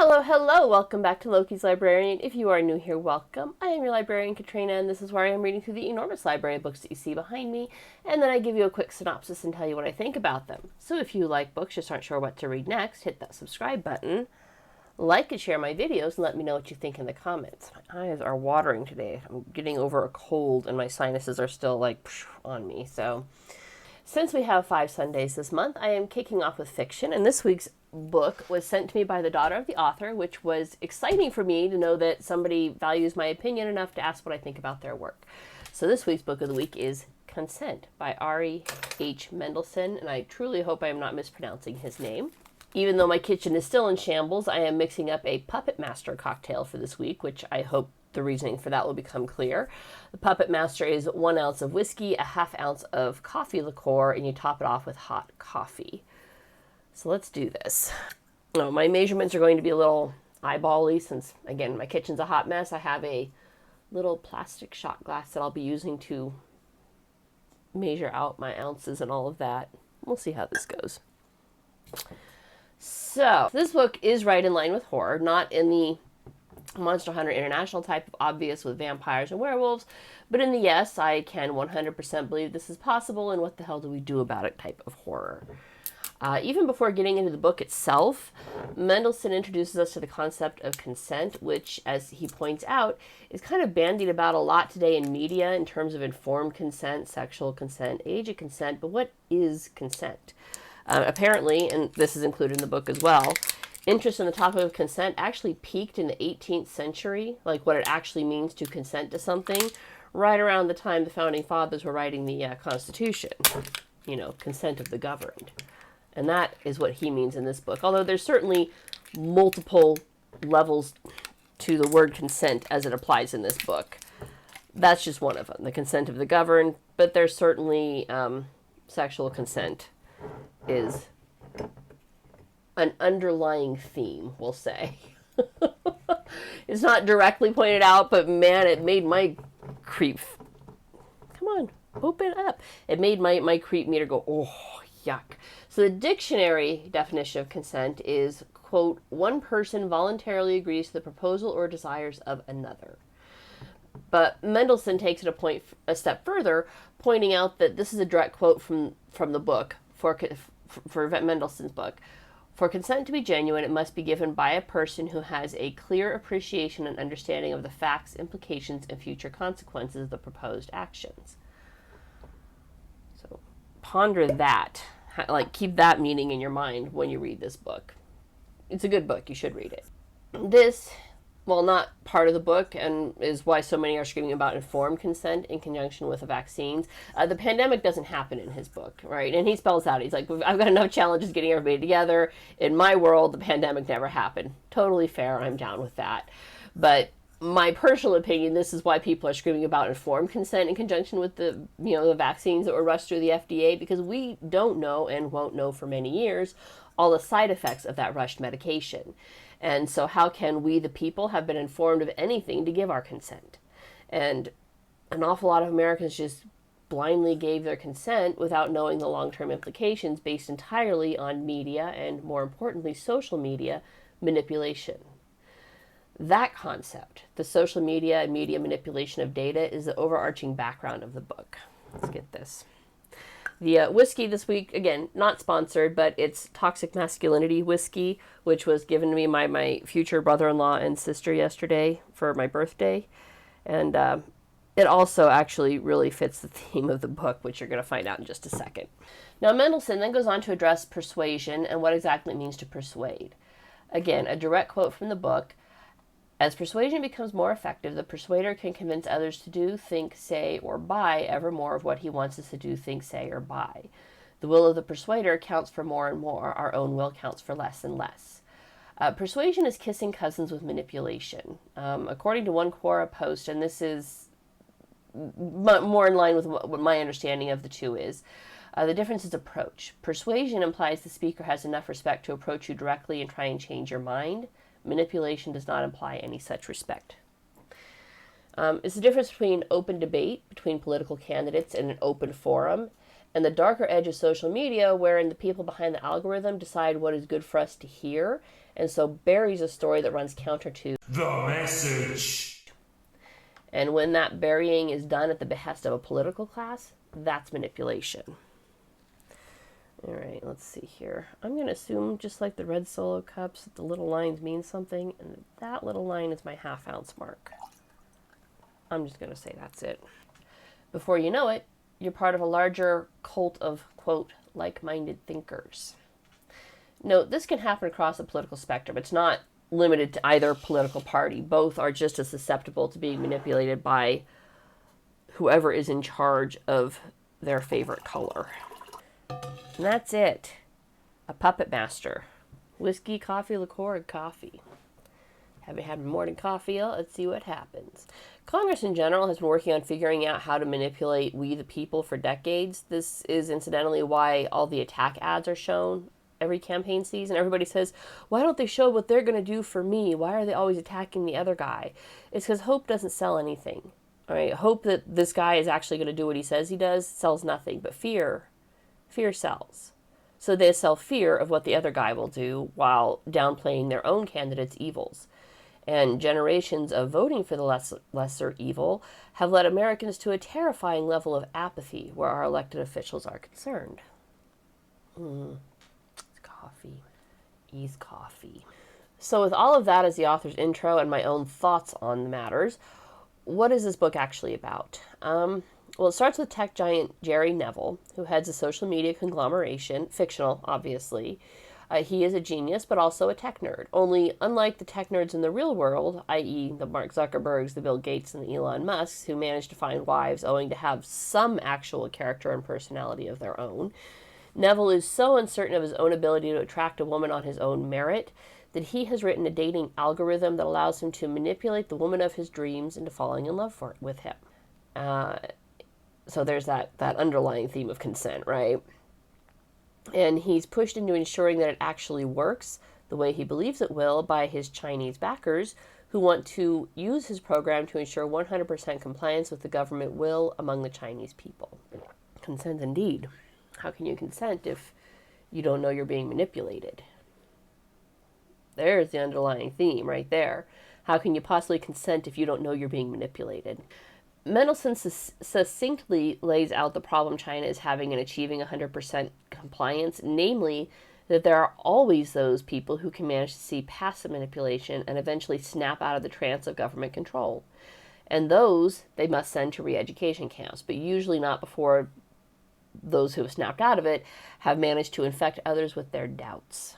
Hello, hello! Welcome back to Loki's Librarian. If you are new here, welcome. I am your librarian, Katrina, and this is where I am reading through the enormous library of books that you see behind me, and then I give you a quick synopsis and tell you what I think about them. So if you like books, just aren't sure what to read next, hit that subscribe button, like and share my videos, and let me know what you think in the comments. My eyes are watering today. I'm getting over a cold, and my sinuses are still, on me, so... Since we have 5 Sundays this month, I am kicking off with fiction, and this week's book was sent to me by the daughter of the author, which was exciting for me to know that somebody values my opinion enough to ask what I think about their work. So this week's book of the week is Consent by Ari H. Mendelson, and I truly hope I am not mispronouncing his name. Even though my kitchen is still in shambles, I am mixing up a Puppetmaster cocktail for this week, which I hope the reasoning for that will become clear. The Puppetmaster is 1 ounce of whiskey, a ½ ounce of coffee liqueur, and you top it off with hot coffee. So let's do this. Oh, my measurements are going to be a little eyeball-y since, again, my kitchen's a hot mess. I have a little plastic shot glass that I'll be using to measure out my ounces and all of that. We'll see how this goes. So, this book is right in line with horror, not in the Monster Hunter International type of obvious with vampires and werewolves, but in the yes, I can 100% believe this is possible and what the hell do we do about it type of horror. Even before getting into the book itself, Mendelson introduces us to the concept of consent, which, as he points out, is kind of bandied about a lot today in media in terms of informed consent, sexual consent, age of consent, but what is consent? Apparently, and this is included in the book as well, interest in the topic of consent actually peaked in the 18th century, like what it actually means to consent to something, right around the time the Founding Fathers were writing the Constitution. You know, consent of the governed. And that is what he means in this book. Although there's certainly multiple levels to the word consent as it applies in this book. That's just one of them, the consent of the governed. But there's certainly sexual consent is an underlying theme, we'll say. It's not directly pointed out, but man, it made my creep... Come on, open up. It made my creep meter go, oh, yuck. So the dictionary definition of consent is, quote, one person voluntarily agrees to the proposal or desires of another. But Mendelson takes it a step further, pointing out that this is a direct quote from the book, for Mendelson's book. For consent to be genuine, it must be given by a person who has a clear appreciation and understanding of the facts, implications, and future consequences of the proposed actions. So ponder that. Keep that meaning in your mind when you read this book. It's a good book. You should read it. This, while not part of the book, and is why so many are screaming about informed consent in conjunction with the vaccines, the pandemic doesn't happen in his book, right? And he spells out, he's like, I've got enough challenges getting everybody together. In my world, the pandemic never happened. Totally fair. I'm down with that. But my personal opinion, this is why people are screaming about informed consent in conjunction with the vaccines that were rushed through the FDA, because we don't know and won't know for many years all the side effects of that rushed medication. And so how can we, the people, have been informed of anything to give our consent? And an awful lot of Americans just blindly gave their consent without knowing the long-term implications based entirely on media and, more importantly, social media manipulation. That concept, the social media and media manipulation of data, is the overarching background of the book. Let's get this. The whiskey this week, again, not sponsored, but it's Toxic Masculinity whiskey, which was given to me by my future brother-in-law and sister yesterday for my birthday. And it also actually really fits the theme of the book, which you're going to find out in just a second. Now, Mendelson then goes on to address persuasion and what exactly it means to persuade. Again, a direct quote from the book. As persuasion becomes more effective, the persuader can convince others to do, think, say, or buy ever more of what he wants us to do, think, say, or buy. The will of the persuader counts for more and more. Our own will counts for less and less. Persuasion is kissing cousins with manipulation. According to one Quora post, and this is more in line with what my understanding of the two is, the difference is approach. Persuasion implies the speaker has enough respect to approach you directly and try and change your mind. Manipulation does not imply any such respect. It's the difference between open debate between political candidates in an open forum and the darker edge of social media wherein the people behind the algorithm decide what is good for us to hear and so buries a story that runs counter to the message. And when that burying is done at the behest of a political class, that's manipulation. All right, let's see here. I'm going to assume, just like the red solo cups, that the little lines mean something, and that little line is my half-ounce mark. I'm just going to say that's it. Before you know it, you're part of a larger cult of, quote, like-minded thinkers. Note, this can happen across the political spectrum. It's not limited to either political party. Both are just as susceptible to being manipulated by whoever is in charge of their favorite color. And that's it. A Puppetmaster. Whiskey, coffee, liqueur, and coffee. Haven't had my morning coffee yet. Let's see what happens. Congress in general has been working on figuring out how to manipulate we the people for decades. This is incidentally why all the attack ads are shown every campaign season. Everybody says, why don't they show what they're going to do for me? Why are they always attacking the other guy? It's because hope doesn't sell anything. All right, hope that this guy is actually going to do what he says he does sells nothing, but fear sells. So they sell fear of what the other guy will do while downplaying their own candidate's evils. And generations of voting for the lesser evil have led Americans to a terrifying level of apathy where our elected officials are concerned. Coffee. Ease coffee. So with all of that as the author's intro and my own thoughts on the matters, what is this book actually about? Well, it starts with tech giant Jerry Neville, who heads a social media conglomeration, fictional, obviously. He is a genius, but also a tech nerd. Only, unlike the tech nerds in the real world, i.e. the Mark Zuckerbergs, the Bill Gates, and the Elon Musks, who managed to find wives owing to have some actual character and personality of their own, Neville is so uncertain of his own ability to attract a woman on his own merit that he has written a dating algorithm that allows him to manipulate the woman of his dreams into falling in love with him. So there's that underlying theme of consent, right? And he's pushed into ensuring that it actually works the way he believes it will by his Chinese backers, who want to use his program to ensure 100% compliance with the government will among the Chinese people. Consent indeed. How can you consent if you don't know you're being manipulated? There's the underlying theme right there. How can you possibly consent if you don't know you're being manipulated? Mendelson succinctly lays out the problem China is having in achieving 100% compliance, namely that there are always those people who can manage to see past the manipulation and eventually snap out of the trance of government control. And those they must send to re-education camps, but usually not before those who have snapped out of it have managed to infect others with their doubts.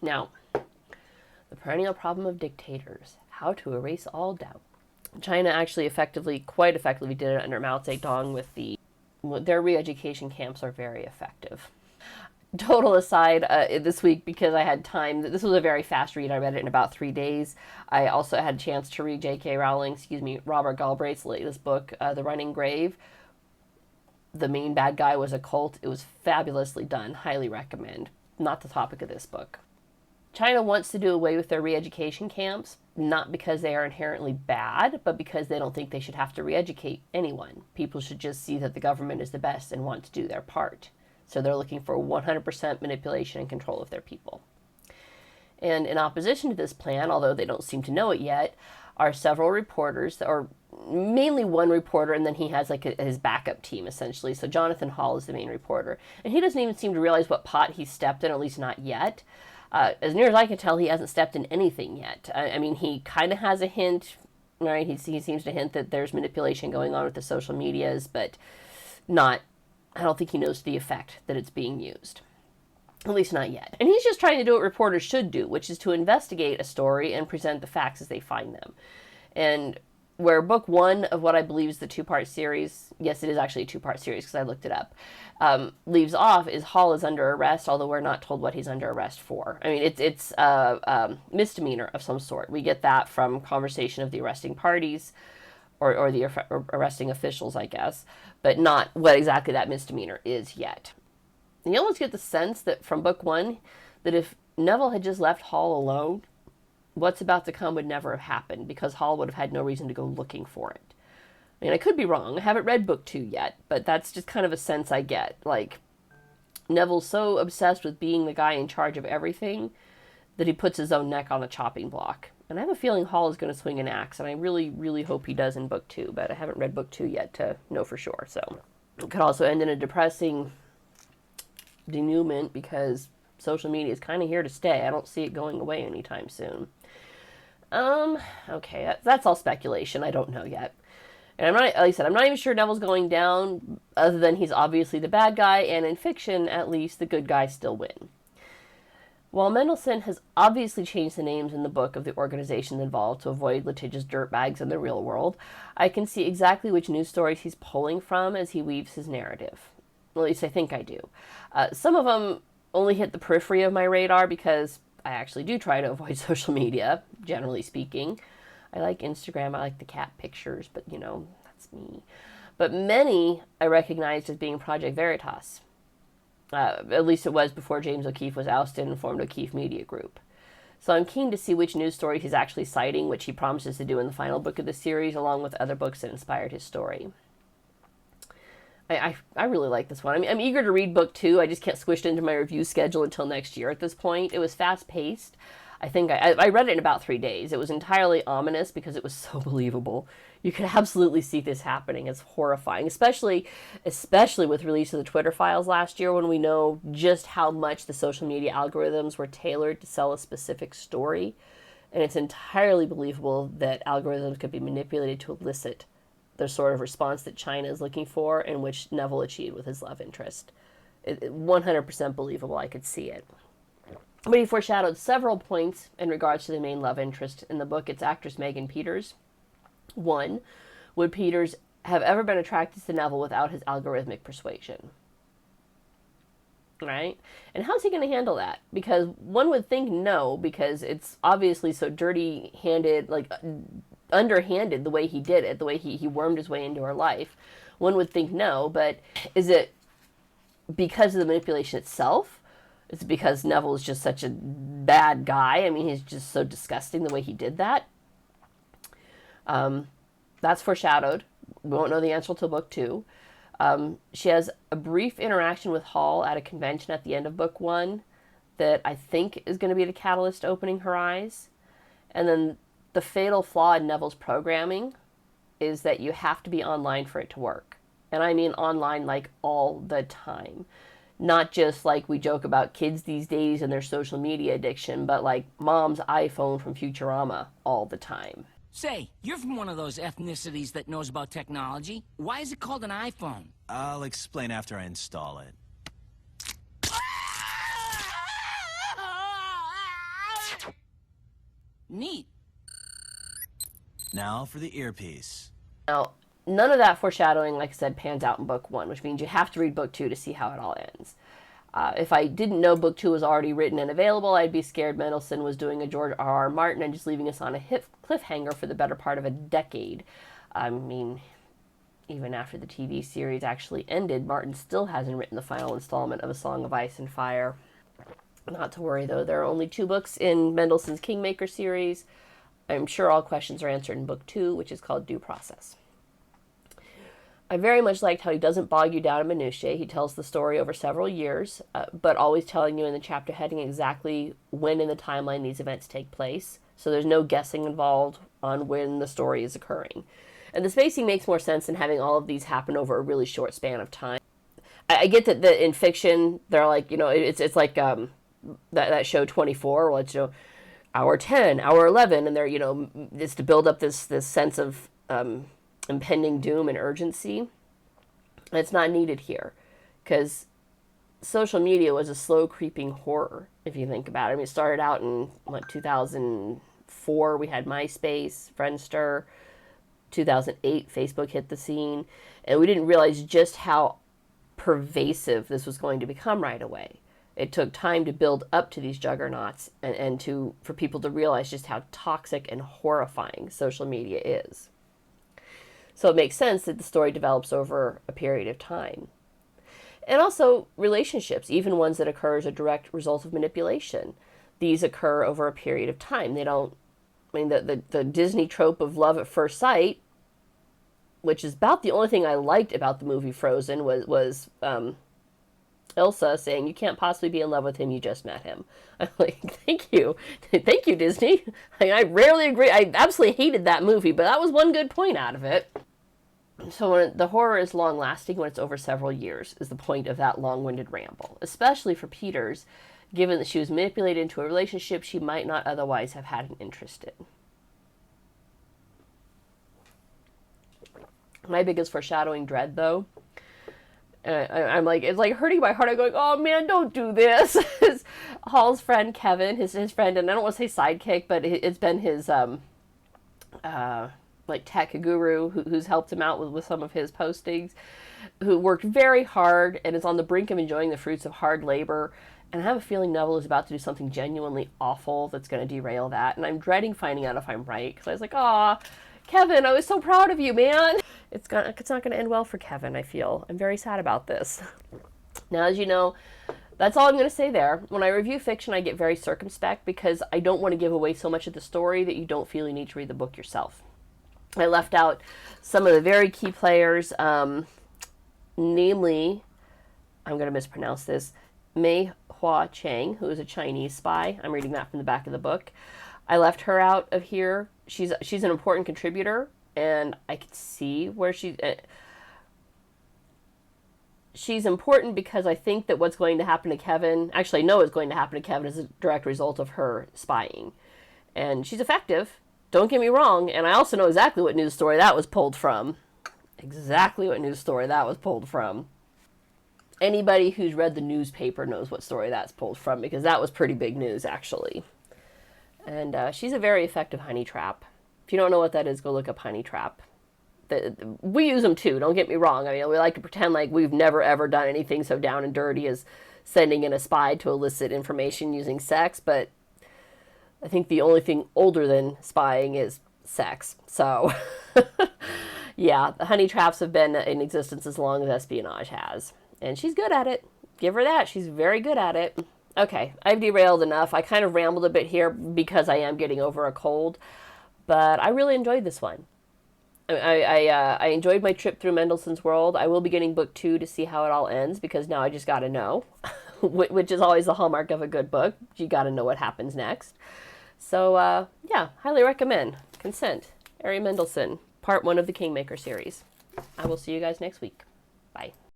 Now, the perennial problem of dictators, how to erase all doubt. China actually quite effectively did it under Mao Zedong their re-education camps are very effective. Total aside, this week, because I had time, this was a very fast read. I read it in about 3 days. I also had a chance to read Robert Galbraith's latest book, The Running Grave. The main bad guy was a cult. It was fabulously done. Highly recommend. Not the topic of this book. China wants to do away with their re-education camps, not because they are inherently bad, but because they don't think they should have to re-educate anyone. People should just see that the government is the best and want to do their part. So they're looking for 100% manipulation and control of their people. And in opposition to this plan, although they don't seem to know it yet, are several reporters, or mainly one reporter, and then he has his backup team, essentially. So Jonathan Hall is the main reporter. And he doesn't even seem to realize what pot he stepped in, at least not yet. As near as I can tell, he hasn't stepped in anything yet. I mean, he kind of has a hint, right? He seems to hint that there's manipulation going on with the social medias, but I don't think he knows the effect that it's being used. At least not yet. And he's just trying to do what reporters should do, which is to investigate a story and present the facts as they find them. And where book one of what I believe is the two-part series, yes, it is actually a two-part series because I looked it up, leaves off is Hall is under arrest, although we're not told what he's under arrest for. I mean, it's a misdemeanor of some sort. We get that from conversation of the arresting parties or the arresting officials, I guess, but not what exactly that misdemeanor is yet. And you almost get the sense that from book one, that if Neville had just left Hall alone, what's about to come would never have happened because Hall would have had no reason to go looking for it. I mean, I could be wrong. I haven't read book 2 yet, but that's just kind of a sense I get. Like, Neville's so obsessed with being the guy in charge of everything that he puts his own neck on the chopping block. And I have a feeling Hall is going to swing an axe, and I really, really hope he does in book 2, but I haven't read book 2 yet to know for sure. So it could also end in a depressing denouement because social media is kind of here to stay. I don't see it going away anytime soon. Okay, that's all speculation. I don't know yet. And I'm not, like I said, I'm not even sure Neville's going down, other than he's obviously the bad guy, and in fiction, at least, the good guys still win. While Mendelson has obviously changed the names in the book of the organizations involved to avoid litigious dirtbags in the real world, I can see exactly which news stories he's pulling from as he weaves his narrative. At least I think I do. Some of them only hit the periphery of my radar because I actually do try to avoid social media, generally speaking. I like Instagram, I like the cat pictures, but that's me. But many I recognized as being Project Veritas. At least it was before James O'Keefe was ousted and formed O'Keefe Media Group. So I'm keen to see which news stories he's actually citing, which he promises to do in the final book of the series, along with other books that inspired his story. I really like this one. I'm eager to read book 2. I just can't squish it into my review schedule until next year at this point. It was fast-paced. I think I read it in about 3 days. It was entirely ominous because it was so believable. You could absolutely see this happening. It's horrifying, especially with release of the Twitter files last year, when we know just how much the social media algorithms were tailored to sell a specific story. And it's entirely believable that algorithms could be manipulated to elicit the sort of response that China is looking for, and which Neville achieved with his love interest. 100% believable. I could see it. But he foreshadowed several points in regards to the main love interest in the book. It's actress Megan Peters. 1, would Peters have ever been attracted to Neville without his algorithmic persuasion? Right? And how's he going to handle that? Because one would think no, because it's obviously so dirty-handed, like underhanded the way he did it, the way he wormed his way into her life. One would think no, but is it because of the manipulation itself? Is it because Neville is just such a bad guy? I mean, he's just so disgusting the way he did that. That's foreshadowed. We won't know the answer till book 2. She has a brief interaction with Hall at a convention at the end of book 1 that I think is going to be the catalyst opening her eyes. And then the fatal flaw in Neville's programming is that you have to be online for it to work. And I mean online like all the time. Not just like we joke about kids these days and their social media addiction, but like mom's iPhone from Futurama all the time. Say, you're from one of those ethnicities that knows about technology. Why is it called an iPhone? I'll explain after I install it. Neat. Now for the earpiece. Now, none of that foreshadowing, like I said, pans out in book 1, which means you have to read book 2 to see how it all ends. If I didn't know book 2 was already written and available, I'd be scared Mendelson was doing a George R.R. Martin and just leaving us on a cliffhanger for the better part of a decade. I mean, even after the TV series actually ended, Martin still hasn't written the final installment of A Song of Ice and Fire. Not to worry, though. There are only 2 books in Mendelson's Kingmaker series. I'm sure all questions are answered in book 2, which is called Due Process. I very much liked how he doesn't bog you down in minutiae. He tells the story over several years, but always telling you in the chapter heading exactly when in the timeline these events take place. So there's no guessing involved on when the story is occurring. And the spacing makes more sense than having all of these happen over a really short span of time. I get that in fiction, they're like, it's like that show 24, well, it's, hour 10, hour 11, and they're, it's to build up this sense of impending doom and urgency. And it's not needed here, because social media was a slow creeping horror, if you think about it. I mean, it started out in 2004 we had MySpace, Friendster. 2008 Facebook hit the scene, and we didn't realize just how pervasive this was going to become right away. It took time to build up to these juggernauts and for people to realize just how toxic and horrifying social media is. So it makes sense that the story develops over a period of time. And also relationships, even ones that occur as a direct result of manipulation. These occur over a period of time. The Disney trope of love at first sight, which is about the only thing I liked about the movie Frozen, was Ilsa saying, you can't possibly be in love with him, you just met him. I'm like, thank you. Thank you, Disney. I rarely agree. I absolutely hated that movie, but that was one good point out of it. So when the horror is long-lasting, when it's over several years, is the point of that long-winded ramble. Especially for Peters, given that she was manipulated into a relationship she might not otherwise have had an interest in. My biggest foreshadowing dread, though, I'm like, it's like hurting my heart. I'm going, oh man, don't do this. Hall's friend Kevin, his friend, and I don't want to say sidekick, but it's been his like tech guru who's helped him out with some of his postings, who worked very hard and is on the brink of enjoying the fruits of hard labor. And I have a feeling Neville is about to do something genuinely awful that's going to derail that. And I'm dreading finding out if I'm right, because I was like, aw, Kevin, I was so proud of you, man. It's not going to end well for Kevin, I feel. I'm very sad about this. Now, as you know, that's all I'm going to say there. When I review fiction, I get very circumspect because I don't want to give away so much of the story that you don't feel you need to read the book yourself. I left out some of the very key players, namely, I'm going to mispronounce this, Mei Hua Chang, who is a Chinese spy. I'm reading that from the back of the book. I left her out of here. She's an important contributor, and I could see where she's important because I think that what's going to happen to Kevin, actually I know what's going to happen to Kevin as a direct result of her spying. And she's effective, don't get me wrong, and I also know exactly what news story that was pulled from. Exactly what news story that was pulled from. Anybody who's read the newspaper knows what story that's pulled from, because that was pretty big news, actually. And she's a very effective honey trap. If you don't know what that is, go look up honey trap. We use them too, don't get me wrong. I mean, we like to pretend like we've never ever done anything so down and dirty as sending in a spy to elicit information using sex, but I think the only thing older than spying is sex. So, yeah, the honey traps have been in existence as long as espionage has. And she's good at it. Give her that. She's very good at it. Okay, I've derailed enough. I kind of rambled a bit here because I am getting over a cold, but I really enjoyed this one. I enjoyed my trip through Mendelson's world. I will be getting book 2 to see how it all ends, because now I just got to know, which is always the hallmark of a good book. You got to know what happens next. So, yeah, highly recommend. Consent. Ari Mendelson, part 1 of the Kingmaker series. I will see you guys next week. Bye.